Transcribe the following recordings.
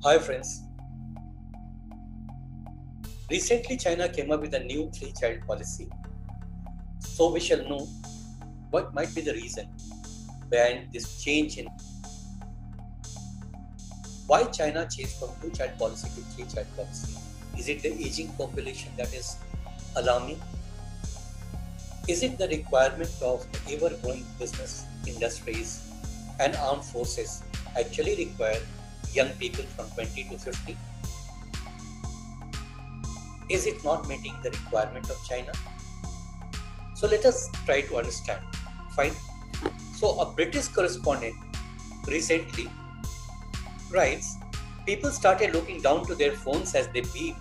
Hi friends, recently China came up with a new three-child policy. So we shall know what might be the reason behind this change in why China changed from two-child policy to three-child policy. Is it the aging population that is alarming? Is it the requirement of the ever-growing business industries and armed forces actually require young people from 20 to 50? Is it not meeting the requirement of China? So let us try to understand. Fine. So a British correspondent recently writes, people started looking down to their phones as they beeped,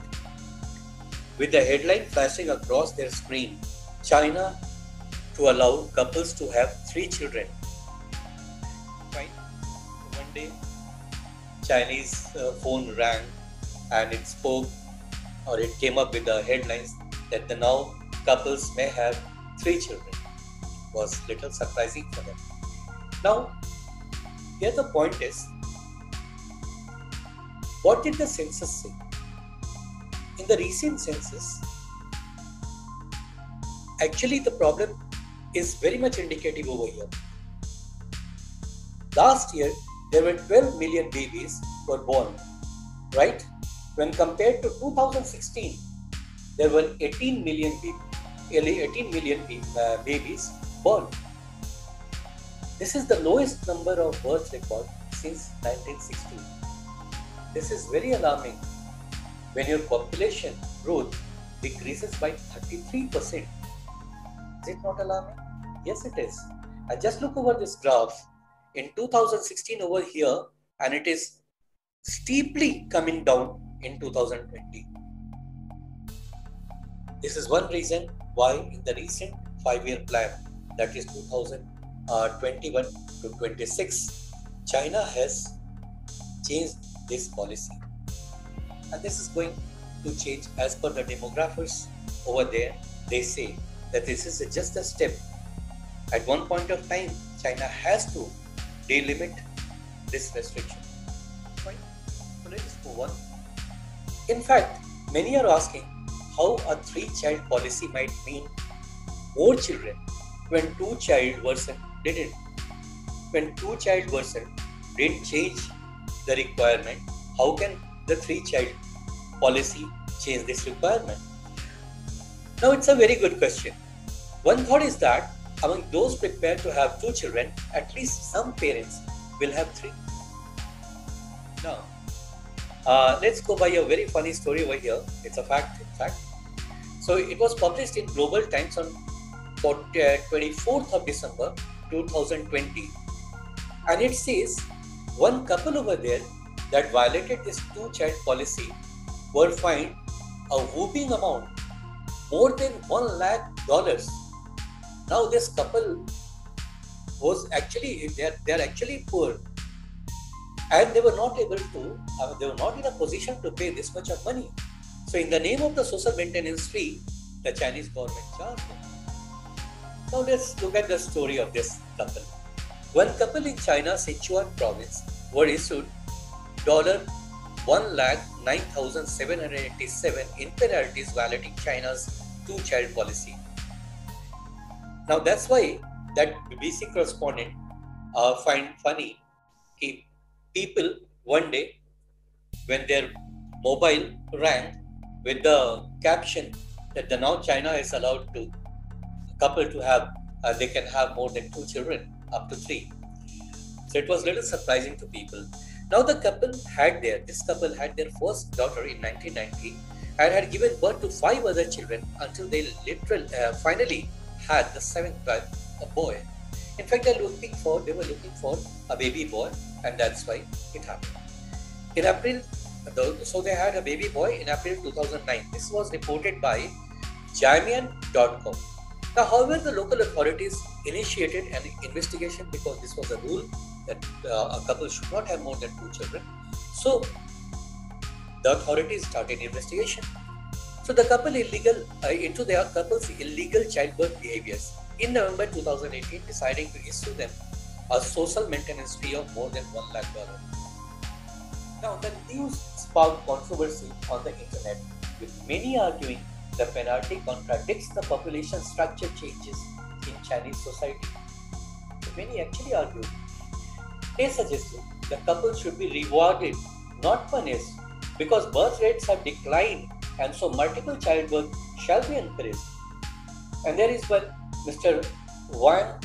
with the headline flashing across their screen, China to allow couples to have 3 children. Fine. One day, Chinese phone rang and it spoke, or it came up with the headlines that the now couples may have 3 children. Was little surprising for them. Now, here the point is, what did the census say? In the recent census, actually the problem is very much indicative over here. Last year, there were 12 million babies were born, right? When compared to 2016, there were 18 million babies born. This is the lowest number of birth record since 1960. This is very alarming when your population growth decreases by 33%. Is it not alarming? Yes, it is. And just look over this graph in 2016 over here, and it is steeply coming down in 2020. This is one reason why in the recent 5-year plan, that is 2021 to 26, China has changed this policy. And this is going to change as per the demographers over there. They say that this is just a step. At one point of time, China has to delimit this restriction. Right? So let us move on. In fact, many are asking how a three-child policy might mean more children when two-child version didn't. When two-child version didn't change the requirement, how can the three-child policy change this requirement? Now it's a very good question. One thought is that among those prepared to have 2 children, at least some parents will have 3. Now, let's go by a very funny story over here. It's a fact, in fact. So it was published in Global Times on 24th of December 2020. And it says, one couple over there that violated this 2-child policy were fined a whooping amount, more than $1 lakh. Now this couple was actually, they are actually poor, and they were not able to, they were not in a position to pay this much of money. So in the name of the social maintenance fee, the Chinese government charged them. Now let's look at the story of this couple. One couple in China's Sichuan province were issued $1,09,787 in penalties violating China's 2-child policy. Now that's why that BBC correspondent find funny people one day when their mobile rang with the caption that now China is allowed to a couple to have they can have more than 2 children, up to 3. So it was a little surprising to people. Now this couple had their first daughter in 1990 and had given birth to 5 other children until they finally had the 7th a boy. In fact, they were looking for a baby boy, and that's why it happened. In April, so they had a baby boy in April 2009. This was reported by Jamian.com. Now, however, the local authorities initiated an investigation because this was a rule that a couple should not have more than 2 children. So the authorities started investigation. So the couple into their couple's illegal childbirth behaviors. In November 2018, deciding to issue them a social maintenance fee of more than $1 lakh. Now, the news sparked controversy on the internet, with many arguing the penalty contradicts the population structure changes in Chinese society. So many actually argued. They suggested the couple should be rewarded, not punished, because birth rates have declined and so multiple childbirth shall be encouraged. And there is one Mr. Wang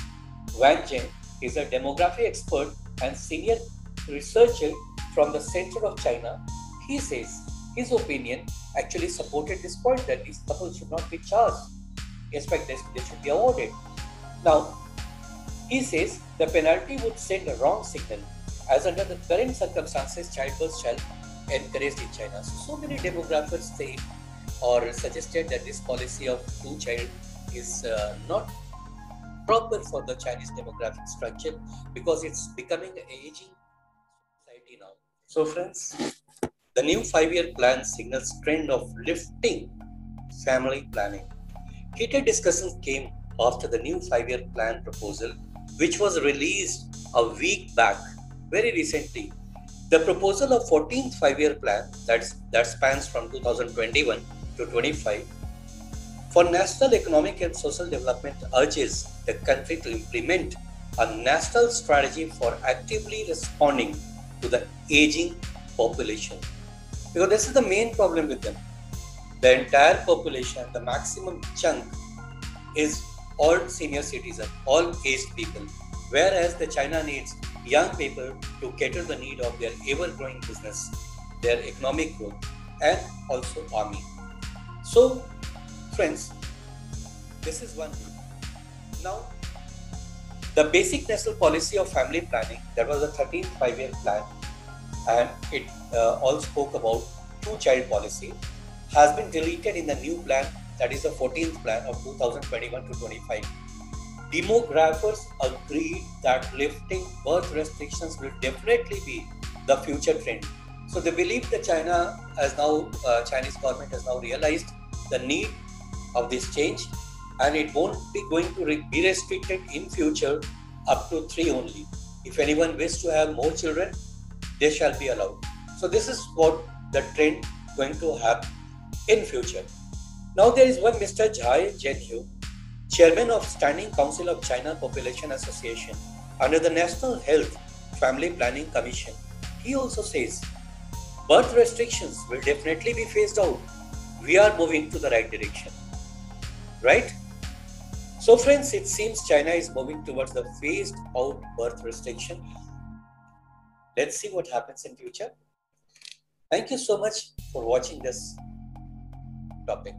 Wanzheng is a demography expert and senior researcher from the Center of China. He says his opinion actually supported this point that these couples should not be charged. In fact, they should be awarded. Now, he says the penalty would send a wrong signal, as under the current circumstances, childbirth shall encouraged in China. So many demographers say or suggested that this policy of two-child is not proper for the Chinese demographic structure because it's becoming an aging society now. So friends, the new 5-year plan signals trend of lifting family planning. Heated discussions came after the new 5-year plan proposal, which was released a week back, very recently. The proposal of 14th 5-year plan that spans from 2021 to 25 for national economic and social development urges the country to implement a national strategy for actively responding to the aging population. Because this is the main problem with them. The entire population, the maximum chunk is all senior citizens, all aged people. Whereas the China needs young people to cater the need of their ever-growing business, their economic growth, and also army. So, friends, this is one thing. Now, the basic national policy of family planning, that was the 13th 5-year plan, and it all spoke about two-child policy, has been deleted in the new plan, that is the 14th plan of 2021 to 25. Demographers agreed that lifting birth restrictions will definitely be the future trend. So they believe that Chinese government has now realized the need of this change, and it won't be going to be restricted in future up to 3 only. If anyone wishes to have more children, they shall be allowed. So this is what the trend going to happen in future. Now there is one Mr. Zhai Zhenhu, Chairman of Standing Council of China Population Association under the National Health Family Planning Commission. He also says birth restrictions will definitely be phased out. We are moving to the right direction. Right? So friends, it seems China is moving towards the phased out birth restriction. Let's see what happens in future. Thank you so much for watching this topic.